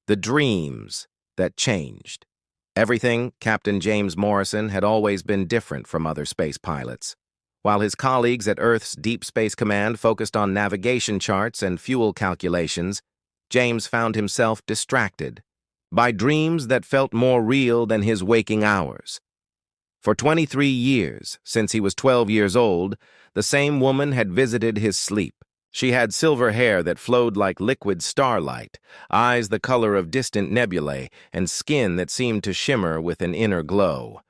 The dreams that changed. Everything, Captain James Morrison had always been different from other space pilots. While his colleagues at Earth's Deep Space Command focused on navigation charts and fuel calculations, James found himself distracted by dreams that felt more real than his waking hours. For 23 years, since he was 12 years old, the same woman had visited his sleep. She had silver hair that flowed like liquid starlight, eyes the color of distant nebulae, and skin that seemed to shimmer with an inner glow.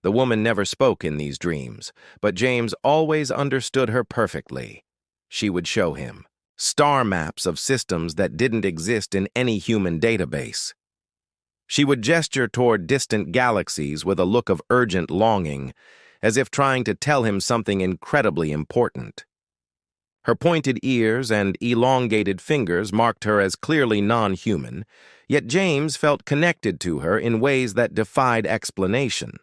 The woman never spoke in these dreams, but James always understood her perfectly. She would show him star maps of systems that didn't exist in any human database. She would gesture toward distant galaxies with a look of urgent longing, as if trying to tell him something incredibly important. Her pointed ears and elongated fingers marked her as clearly non-human, yet James felt connected to her in ways that defied explanation.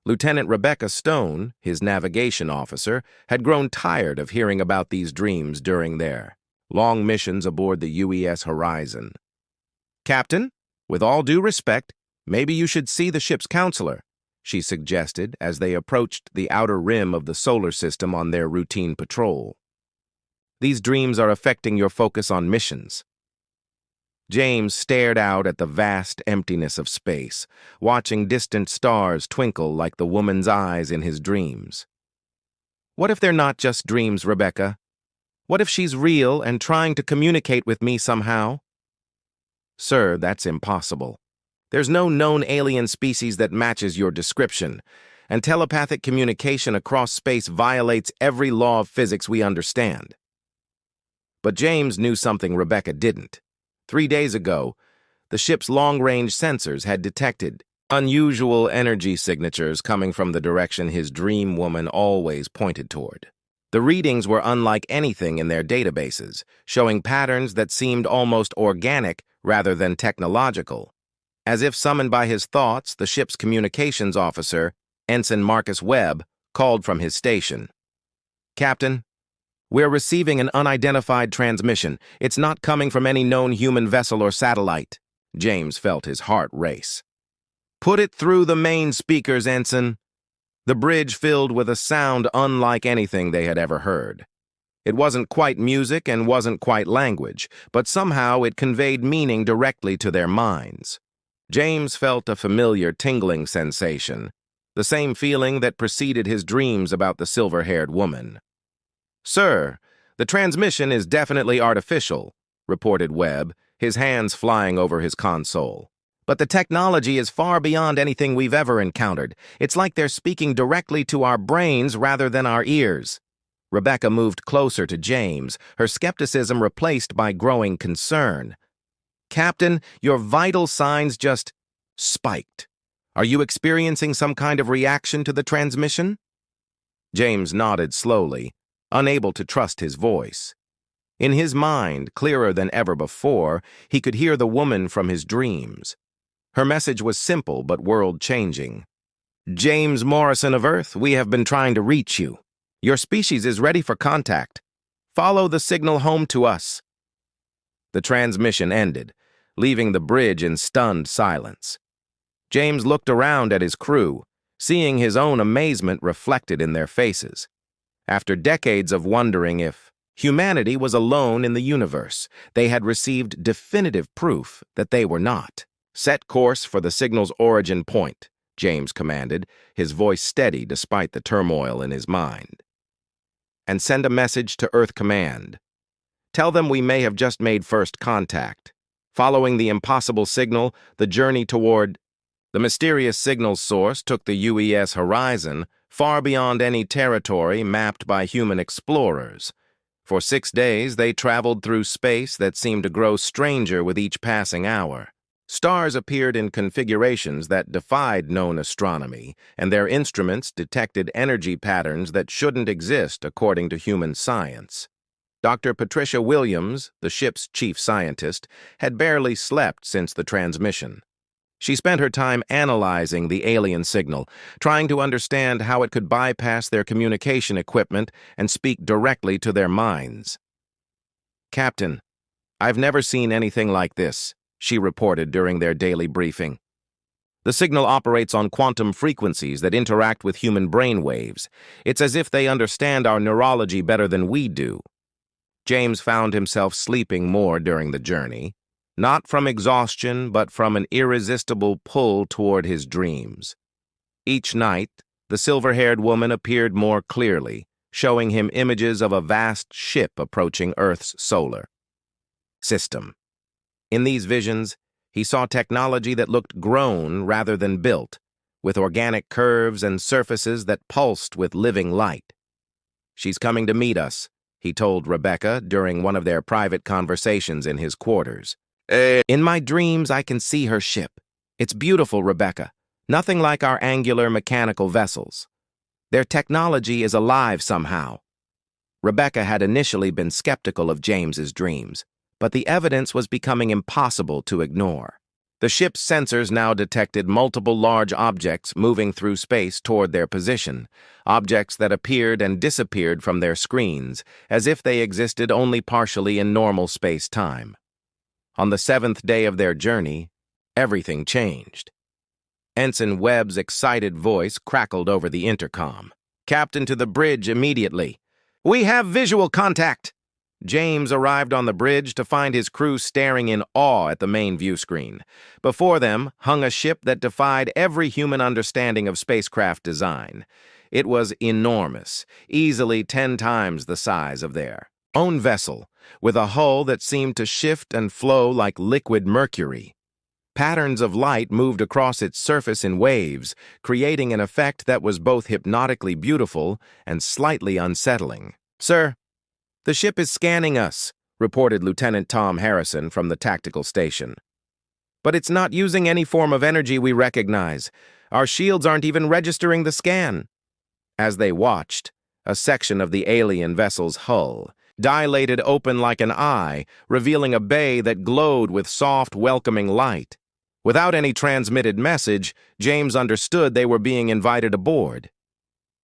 Lieutenant Rebecca Stone, his navigation officer, had grown tired of hearing about these dreams during their long missions aboard the UES Horizon. "Captain, with all due respect, maybe you should see the ship's counselor," she suggested as they approached the outer rim of the solar system on their routine patrol. "These dreams are affecting your focus on missions." James stared out at the vast emptiness of space, watching distant stars twinkle like the woman's eyes in his dreams. "What if they're not just dreams, Rebecca? What if she's real and trying to communicate with me somehow?" "Sir, that's impossible. There's no known alien species that matches your description, and telepathic communication across space violates every law of physics we understand." But James knew something Rebecca didn't. 3 days ago, the ship's long-range sensors had detected unusual energy signatures coming from the direction his dream woman always pointed toward. The readings were unlike anything in their databases, showing patterns that seemed almost organic rather than technological. As if summoned by his thoughts, the ship's communications officer, Ensign Marcus Webb, called from his station. "Captain, we're receiving an unidentified transmission. It's not coming from any known human vessel or satellite." James felt his heart race. "Put it through the main speakers, Ensign." The bridge filled with a sound unlike anything they had ever heard. It wasn't quite music and wasn't quite language, but somehow it conveyed meaning directly to their minds. James felt a familiar tingling sensation, the same feeling that preceded his dreams about the silver-haired woman. "Sir, the transmission is definitely artificial," reported Webb, his hands flying over his console. "But the technology is far beyond anything we've ever encountered. It's like they're speaking directly to our brains rather than our ears." Rebecca moved closer to James, her skepticism replaced by growing concern. "Captain, your vital signs just spiked. Are you experiencing some kind of reaction to the transmission?" James nodded slowly, unable to trust his voice. In his mind, clearer than ever before, he could hear the woman from his dreams. Her message was simple but world-changing. "James Morrison of Earth, we have been trying to reach you. Your species is ready for contact. Follow the signal home to us." The transmission ended, leaving the bridge in stunned silence. James looked around at his crew, seeing his own amazement reflected in their faces. After decades of wondering if humanity was alone in the universe, they had received definitive proof that they were not. "Set course for the signal's origin point," James commanded, his voice steady despite the turmoil in his mind. "And send a message to Earth Command. Tell them we may have just made first contact. Following the impossible signal, the journey toward..." The mysterious signal source took the UES Horizon far beyond any territory mapped by human explorers. For 6 days, they traveled through space that seemed to grow stranger with each passing hour. Stars appeared in configurations that defied known astronomy, and their instruments detected energy patterns that shouldn't exist according to human science. Dr. Patricia Williams, the ship's chief scientist, had barely slept since the transmission. She spent her time analyzing the alien signal, trying to understand how it could bypass their communication equipment and speak directly to their minds. "Captain, I've never seen anything like this," she reported during their daily briefing. The signal operates on quantum frequencies that interact with human brain waves. It's as if they understand our neurology better than we do. James found himself sleeping more during the journey, not from exhaustion, but from an irresistible pull toward his dreams. Each night, the silver-haired woman appeared more clearly, showing him images of a vast ship approaching Earth's solar system. In these visions, he saw technology that looked grown rather than built, with organic curves and surfaces that pulsed with living light. "She's coming to meet us," he told Rebecca during one of their private conversations in his quarters. "In my dreams, I can see her ship. It's beautiful, Rebecca. Nothing like our angular mechanical vessels. Their technology is alive somehow." Rebecca had initially been skeptical of James's dreams, but the evidence was becoming impossible to ignore. The ship's sensors now detected multiple large objects moving through space toward their position, objects that appeared and disappeared from their screens, as if they existed only partially in normal space-time. On the 7th day of their journey, everything changed. Ensign Webb's excited voice crackled over the intercom. "Captain, to the bridge immediately. We have visual contact." James arrived on the bridge to find his crew staring in awe at the main view screen. Before them hung a ship that defied every human understanding of spacecraft design. It was enormous, easily 10 times the size of their own vessel, with a hull that seemed to shift and flow like liquid mercury. Patterns of light moved across its surface in waves, creating an effect that was both hypnotically beautiful and slightly unsettling. "Sir, the ship is scanning us," reported Lieutenant Tom Harrison from the tactical station. "But it's not using any form of energy we recognize. Our shields aren't even registering the scan." As they watched, a section of the alien vessel's hull dilated open like an eye, revealing a bay that glowed with soft, welcoming light. Without any transmitted message, James understood they were being invited aboard.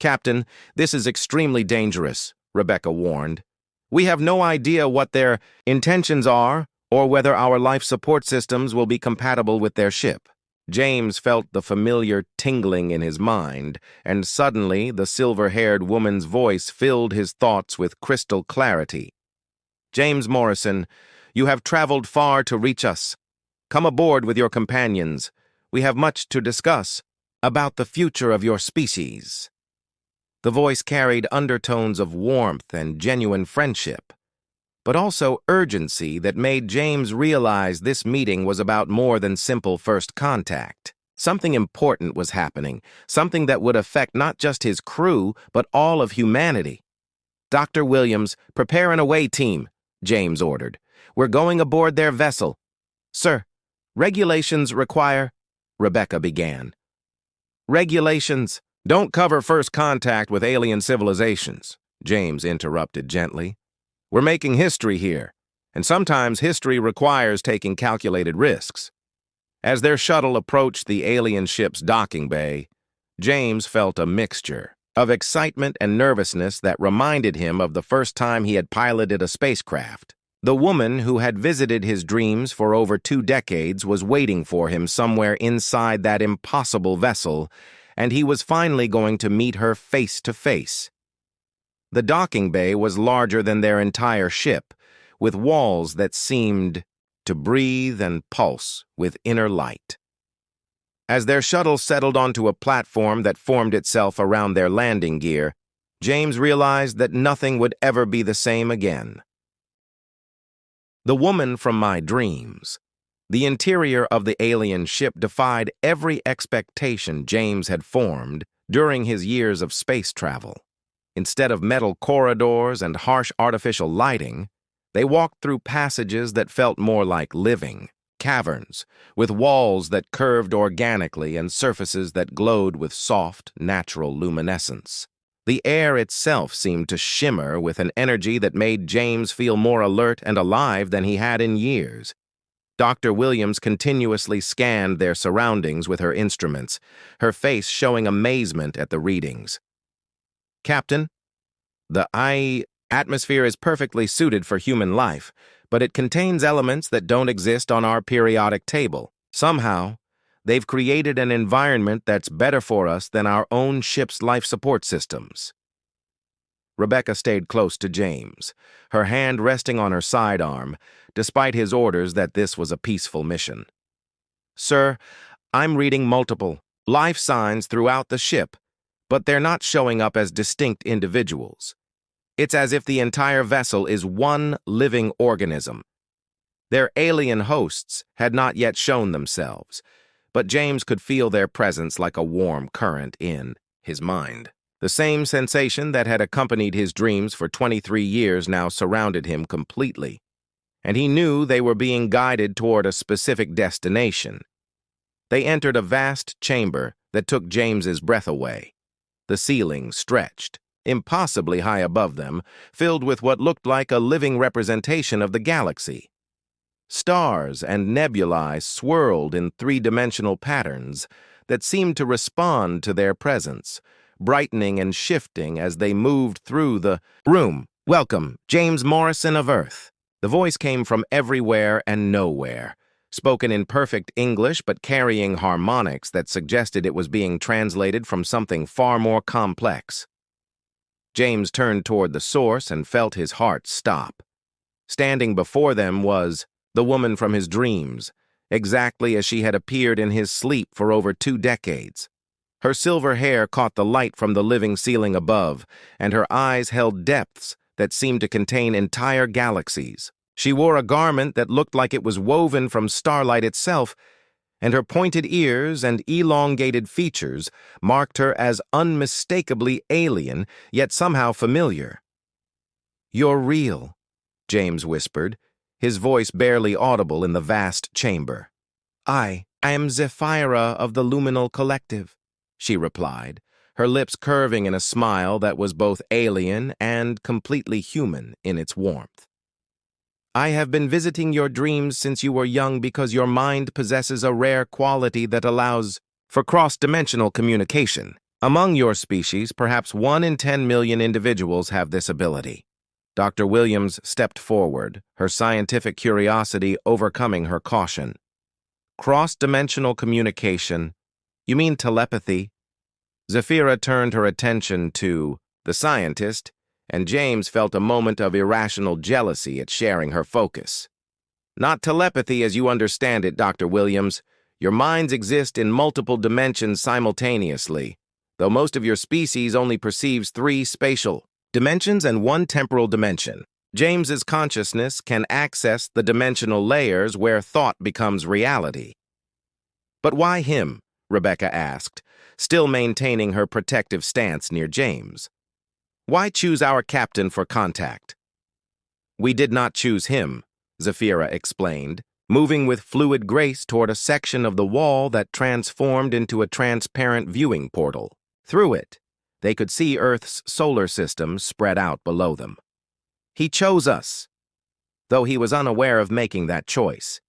"Captain, this is extremely dangerous," Rebecca warned. "We have no idea what their intentions are or whether our life support systems will be compatible with their ship." James felt the familiar tingling in his mind, and suddenly the silver-haired woman's voice filled his thoughts with crystal clarity. "James Morrison, you have traveled far to reach us. Come aboard with your companions. We have much to discuss about the future of your species." The voice carried undertones of warmth and genuine friendship, but also urgency that made James realize this meeting was about more than simple first contact. Something important was happening, something that would affect not just his crew, but all of humanity. "Dr. Williams, prepare an away team," James ordered. "We're going aboard their vessel." "Sir, regulations require—" Rebecca began. "Regulations don't cover first contact with alien civilizations," James interrupted gently. "We're making history here, and sometimes history requires taking calculated risks." As their shuttle approached the alien ship's docking bay, James felt a mixture of excitement and nervousness that reminded him of the first time he had piloted a spacecraft. The woman who had visited his dreams for over 2 decades was waiting for him somewhere inside that impossible vessel, and he was finally going to meet her face to face. The docking bay was larger than their entire ship, with walls that seemed to breathe and pulse with inner light. As their shuttle settled onto a platform that formed itself around their landing gear, James realized that nothing would ever be the same again. The woman from my dreams. The interior of the alien ship defied every expectation James had formed during his years of space travel. Instead of metal corridors and harsh artificial lighting, they walked through passages that felt more like living caverns, with walls that curved organically and surfaces that glowed with soft, natural luminescence. The air itself seemed to shimmer with an energy that made James feel more alert and alive than he had in years. Dr. Williams continuously scanned their surroundings with her instruments, her face showing amazement at the readings. "Captain, the atmosphere is perfectly suited for human life, but it contains elements that don't exist on our periodic table. Somehow, they've created an environment that's better for us than our own ship's life support systems. Rebecca stayed close to James, her hand resting on her sidearm, despite his orders that this was a peaceful mission. "Sir, I'm reading multiple life signs throughout the ship, but they're not showing up as distinct individuals. It's as if the entire vessel is one living organism. Their alien hosts had not yet shown themselves, but James could feel their presence like a warm current in his mind. The same sensation that had accompanied his dreams for 23 years now surrounded him completely, and he knew they were being guided toward a specific destination. They entered a vast chamber that took James's breath away. The ceiling stretched, impossibly high above them, filled with what looked like a living representation of the galaxy. Stars and nebulae swirled in three-dimensional patterns that seemed to respond to their presence, brightening and shifting as they moved through the room. "Welcome, James Morrison of Earth." The voice came from everywhere and nowhere, spoken in perfect English but carrying harmonics that suggested it was being translated from something far more complex. James turned toward the source and felt his heart stop. Standing before them was the woman from his dreams, exactly as she had appeared in his sleep for over 2 decades. Her silver hair caught the light from the living ceiling above, and her eyes held depths that seemed to contain entire galaxies. She wore a garment that looked like it was woven from starlight itself, and her pointed ears and elongated features marked her as unmistakably alien, yet somehow familiar. "You're real," James whispered, his voice barely audible in the vast chamber. I am Zephyra of the Luminal Collective," she replied, her lips curving in a smile that was both alien and completely human in its warmth. "I have been visiting your dreams since you were young because your mind possesses a rare quality that allows for cross-dimensional communication. Among your species, perhaps 1 in 10 million individuals have this ability." Dr. Williams stepped forward, her scientific curiosity overcoming her caution. "Cross-dimensional communication? You mean telepathy?" Zephyra turned her attention to the scientist, and James felt a moment of irrational jealousy at sharing her focus. "Not telepathy as you understand it, Dr. Williams. Your minds exist in multiple dimensions simultaneously, though most of your species only perceives 3 spatial dimensions and 1 temporal dimension. James's consciousness can access the dimensional layers where thought becomes reality." "But why him?" Rebecca asked, still maintaining her protective stance near James. "Why choose our captain for contact?" "We did not choose him," Zephyra explained, moving with fluid grace toward a section of the wall that transformed into a transparent viewing portal. Through it, they could see Earth's solar system spread out below them. "He chose us," though he was unaware of making that choice.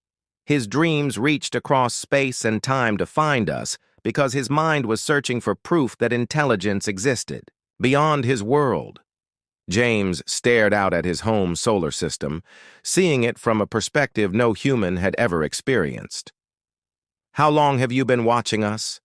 His dreams reached across space and time to find us because his mind was searching for proof that intelligence existed beyond his world. James stared out at his home solar system, seeing it from a perspective no human had ever experienced. "How long have you been watching us?"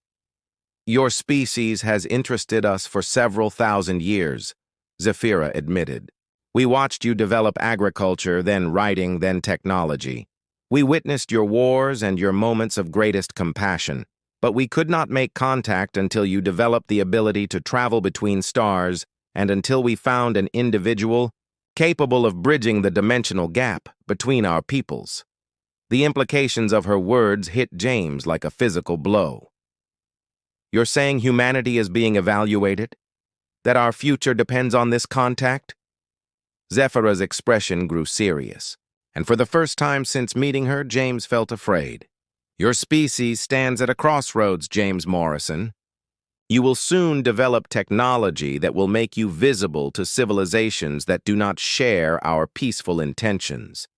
"Your species has interested us for several thousand years," Zephyra admitted. "We watched you develop agriculture, then writing, then technology. We witnessed your wars and your moments of greatest compassion, but we could not make contact until you developed the ability to travel between stars and until we found an individual capable of bridging the dimensional gap between our peoples." The implications of her words hit James like a physical blow. "You're saying humanity is being evaluated? That our future depends on this contact?" Zephyra's expression grew serious, and for the first time since meeting her, James felt afraid. "Your species stands at a crossroads, James Morrison. You will soon develop technology that will make you visible to civilizations that do not share our peaceful intentions.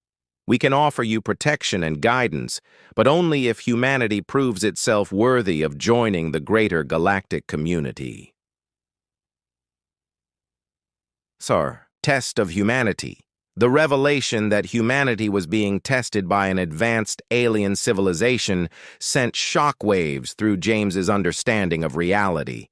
We can offer you protection and guidance, but only if humanity proves itself worthy of joining the greater galactic community." "Sir, test of humanity," The revelation that humanity was being tested by an advanced alien civilization sent shockwaves through James's understanding of reality.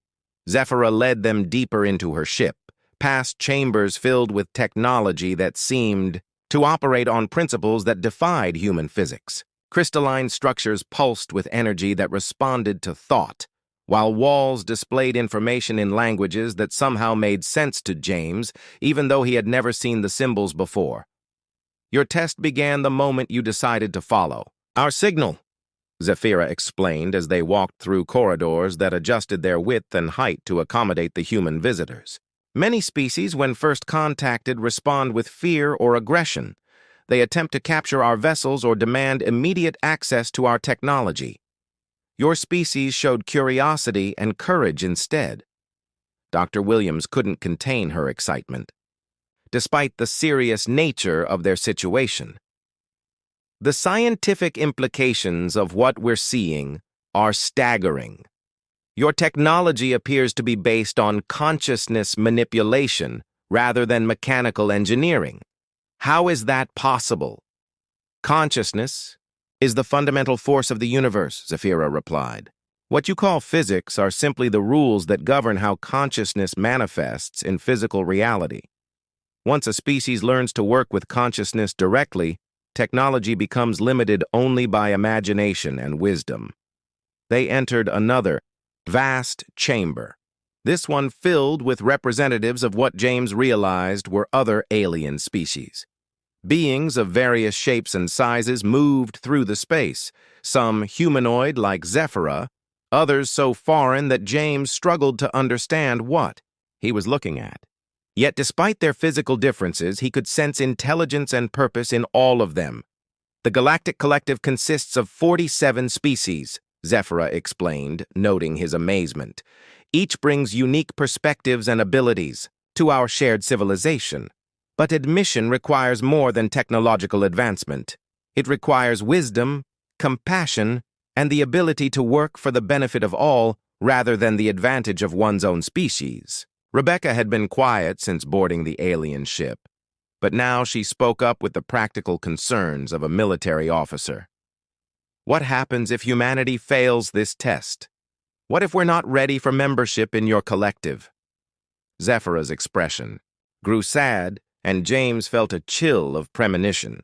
Zephyra led them deeper into her ship, past chambers filled with technology that seemed to operate on principles that defied human physics. Crystalline structures pulsed with energy that responded to thought, while walls displayed information in languages that somehow made sense to James, even though he had never seen the symbols before. Your test began the moment you decided to follow. Our signal, Zephyra explained as they walked through corridors that adjusted their width and height to accommodate the human visitors. Many species, when first contacted, respond with fear or aggression. They attempt to capture our vessels or demand immediate access to our technology. Your species showed curiosity and courage instead. Dr. Williams couldn't contain her excitement, despite the serious nature of their situation. The scientific implications of what we're seeing are staggering. Your technology appears to be based on consciousness manipulation rather than mechanical engineering. How is that possible? Consciousness is the fundamental force of the universe, Zephyra replied. What you call physics are simply the rules that govern how consciousness manifests in physical reality. Once a species learns to work with consciousness directly, technology becomes limited only by imagination and wisdom. They entered another, vast chamber, this one filled with representatives of what James realized were other alien species. Beings of various shapes and sizes moved through the space, some humanoid like Zephyra, others so foreign that James struggled to understand what he was looking at. Yet despite their physical differences, he could sense intelligence and purpose in all of them. The Galactic Collective consists of 47 species, Zephyra explained, noting his amazement. Each brings unique perspectives and abilities to our shared civilization. But admission requires more than technological advancement. It requires wisdom, compassion, and the ability to work for the benefit of all rather than the advantage of one's own species. Rebecca had been quiet since boarding the alien ship, but now she spoke up with the practical concerns of a military officer. What happens if humanity fails this test? What if we're not ready for membership in your collective? Zephyra's expression grew sad, and James felt a chill of premonition.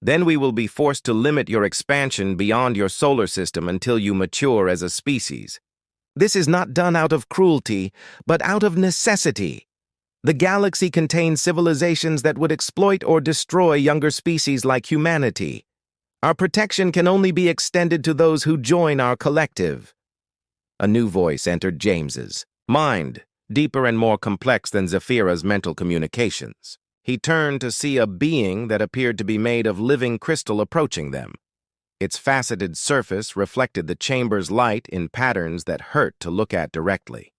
Then we will be forced to limit your expansion beyond your solar system until you mature as a species. This is not done out of cruelty, but out of necessity. The galaxy contains civilizations that would exploit or destroy younger species like humanity. Our protection can only be extended to those who join our collective. A new voice entered James's mind, deeper and more complex than Zephyra's mental communications. He turned to see a being that appeared to be made of living crystal approaching them. Its faceted surface reflected the chamber's light in patterns that hurt to look at directly.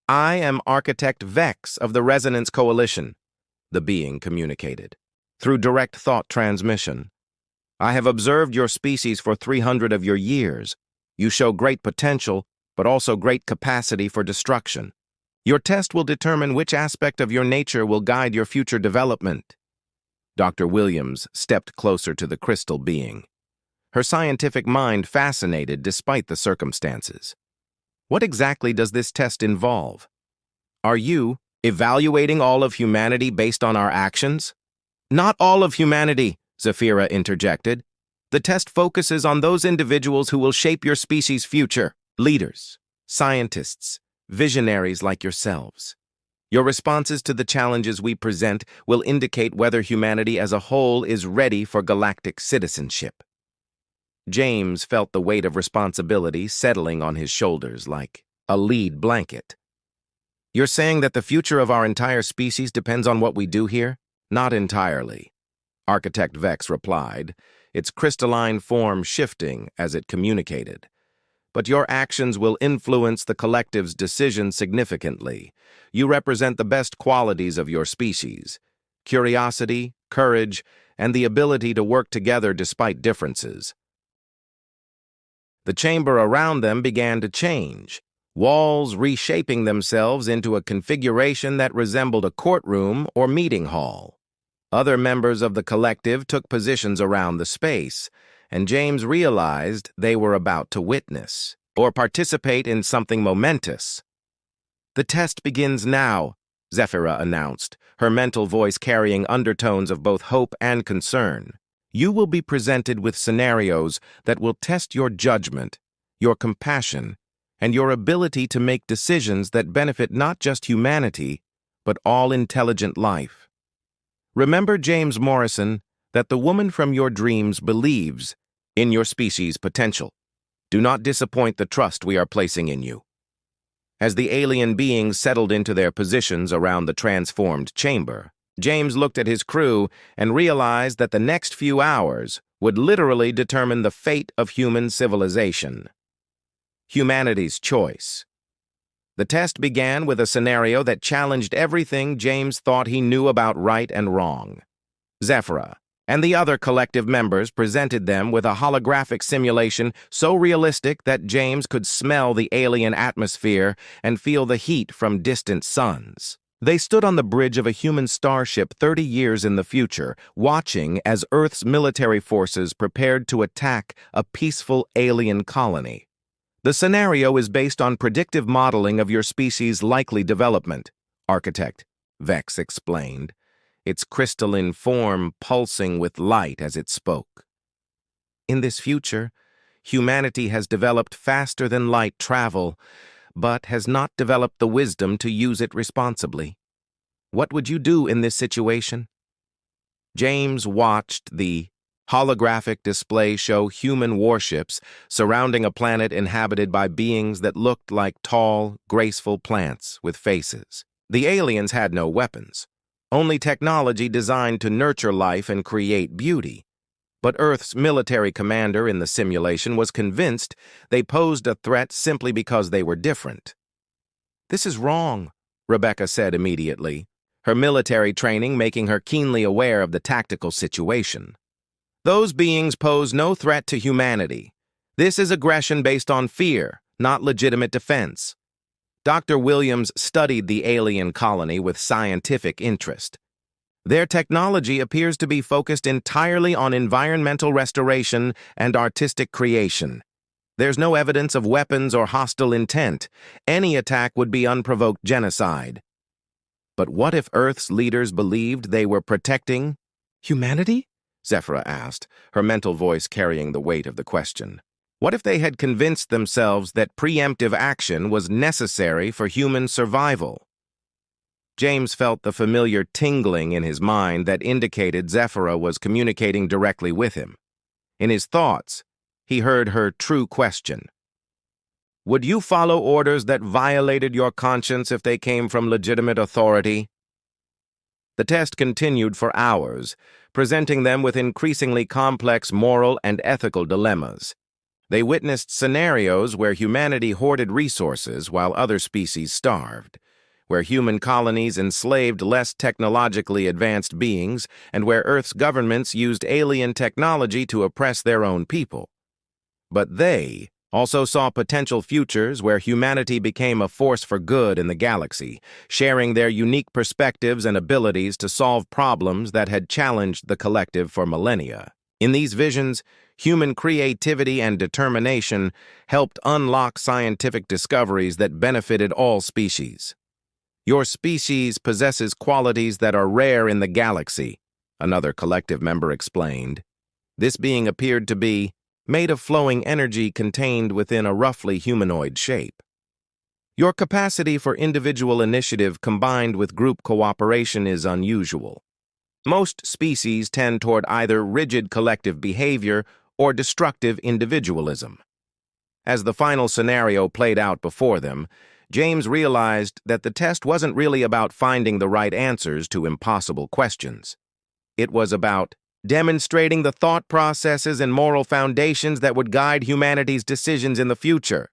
I am Architect Vex of the Resonance Coalition, the being communicated, through direct thought transmission. I have observed your species for 300 of your years. You show great potential, but also great capacity for destruction. Your test will determine which aspect of your nature will guide your future development. Dr. Williams stepped closer to the crystal being, her scientific mind fascinated despite the circumstances. What exactly does this test involve? Are you evaluating all of humanity based on our actions? Not all of humanity, Zephyra interjected. The test focuses on those individuals who will shape your species' future. Leaders, scientists, visionaries like yourselves. Your responses to the challenges we present will indicate whether humanity as a whole is ready for galactic citizenship. James felt the weight of responsibility settling on his shoulders like a lead blanket. You're saying that the future of our entire species depends on what we do here? Not entirely, Architect Vex replied, its crystalline form shifting as it communicated. But your actions will influence the collective's decision significantly. You represent the best qualities of your species: curiosity, courage, and the ability to work together despite differences. The chamber around them began to change, walls reshaping themselves into a configuration that resembled a courtroom or meeting hall. Other members of the collective took positions around the space, and James realized they were about to witness or participate in something momentous. "The test begins now," Zephyra announced, her mental voice carrying undertones of both hope and concern. "You will be presented with scenarios that will test your judgment, your compassion, and your ability to make decisions that benefit not just humanity, but all intelligent life. Remember, James Morrison, that the woman from your dreams believes in your species' potential. Do not disappoint the trust we are placing in you." As the alien beings settled into their positions around the transformed chamber, James looked at his crew and realized that the next few hours would literally determine the fate of human civilization. Humanity's choice. The test began with a scenario that challenged everything James thought he knew about right and wrong. Zephyra and the other collective members presented them with a holographic simulation so realistic that James could smell the alien atmosphere and feel the heat from distant suns. They stood on the bridge of a human starship 30 years in the future, watching as Earth's military forces prepared to attack a peaceful alien colony. "The scenario is based on predictive modeling of your species' likely development," Architect Vex explained, its crystalline form pulsing with light as it spoke. "In this future, humanity has developed faster than light travel, but has not developed the wisdom to use it responsibly. What would you do in this situation?" James watched the holographic display show human warships surrounding a planet inhabited by beings that looked like tall, graceful plants with faces. The aliens had no weapons, only technology designed to nurture life and create beauty. But Earth's military commander in the simulation was convinced they posed a threat simply because they were different. "This is wrong," Rebecca said immediately, her military training making her keenly aware of the tactical situation. "Those beings pose no threat to humanity. This is aggression based on fear, not legitimate defense." Dr. Williams studied the alien colony with scientific interest. "Their technology appears to be focused entirely on environmental restoration and artistic creation. There's no evidence of weapons or hostile intent. Any attack would be unprovoked genocide." "But what if Earth's leaders believed they were protecting humanity?" Zephyra asked, her mental voice carrying the weight of the question. "What if they had convinced themselves that preemptive action was necessary for human survival?" James felt the familiar tingling in his mind that indicated Zephyra was communicating directly with him. In his thoughts, he heard her true question. "Would you follow orders that violated your conscience if they came from legitimate authority?" The test continued for hours, presenting them with increasingly complex moral and ethical dilemmas. They witnessed scenarios where humanity hoarded resources while other species starved, where human colonies enslaved less technologically advanced beings, and where Earth's governments used alien technology to oppress their own people. But they also saw potential futures where humanity became a force for good in the galaxy, sharing their unique perspectives and abilities to solve problems that had challenged the collective for millennia. In these visions, human creativity and determination helped unlock scientific discoveries that benefited all species. "Your species possesses qualities that are rare in the galaxy," another collective member explained. This being appeared to be made of flowing energy contained within a roughly humanoid shape. "Your capacity for individual initiative combined with group cooperation is unusual. Most species tend toward either rigid collective behavior or destructive individualism." As the final scenario played out before them, James realized that the test wasn't really about finding the right answers to impossible questions. It was about demonstrating the thought processes and moral foundations that would guide humanity's decisions in the future.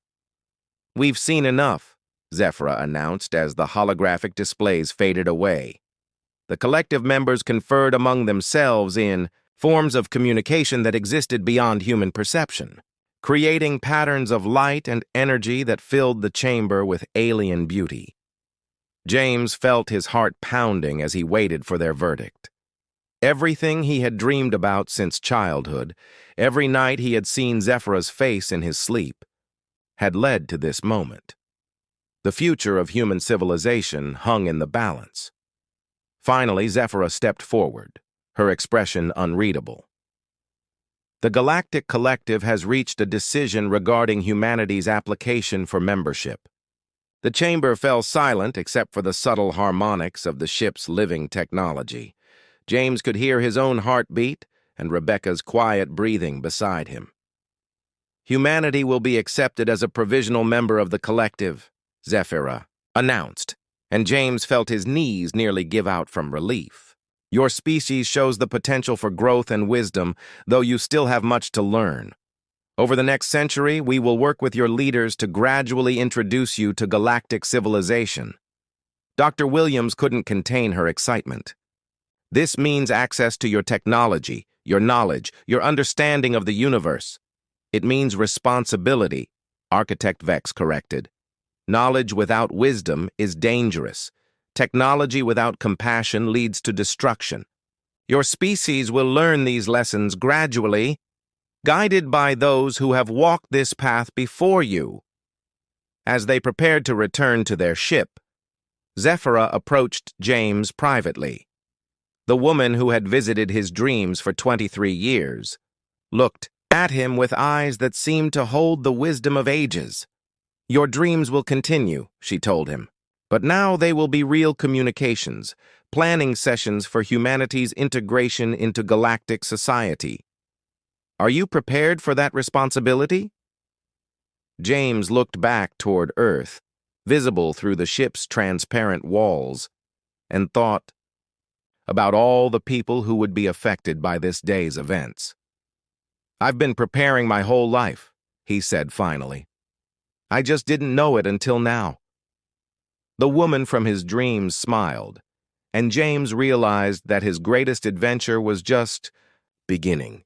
"We've seen enough," Zephyra announced as the holographic displays faded away. The collective members conferred among themselves in forms of communication that existed beyond human perception, creating patterns of light and energy that filled the chamber with alien beauty. James felt his heart pounding as he waited for their verdict. Everything he had dreamed about since childhood, every night he had seen Zephyr's face in his sleep, had led to this moment. The future of human civilization hung in the balance. Finally, Zephyra stepped forward, her expression unreadable. The Galactic Collective has reached a decision regarding humanity's application for membership. The chamber fell silent except for the subtle harmonics of the ship's living technology. James could hear his own heartbeat and Rebecca's quiet breathing beside him. Humanity will be accepted as a provisional member of the collective, Zephyrah announced, and James felt his knees nearly give out from relief. Your species shows the potential for growth and wisdom, though you still have much to learn. Over the next century, we will work with your leaders to gradually introduce you to galactic civilization. Dr. Williams couldn't contain her excitement. This means access to your technology, your knowledge, your understanding of the universe. It means responsibility, Architect Vex corrected. Knowledge without wisdom is dangerous. Technology without compassion leads to destruction. Your species will learn these lessons gradually, guided by those who have walked this path before you. As they prepared to return to their ship, Zephyrah approached James privately. The woman who had visited his dreams for 23 years looked at him with eyes that seemed to hold the wisdom of ages. Your dreams will continue, she told him, but now they will be real communications, planning sessions for humanity's integration into galactic society. Are you prepared for that responsibility? James looked back toward Earth, visible through the ship's transparent walls, and thought about all the people who would be affected by this day's events. I've been preparing my whole life, he said finally. I just didn't know it until now. The woman from his dreams smiled, and James realized that his greatest adventure was just beginning.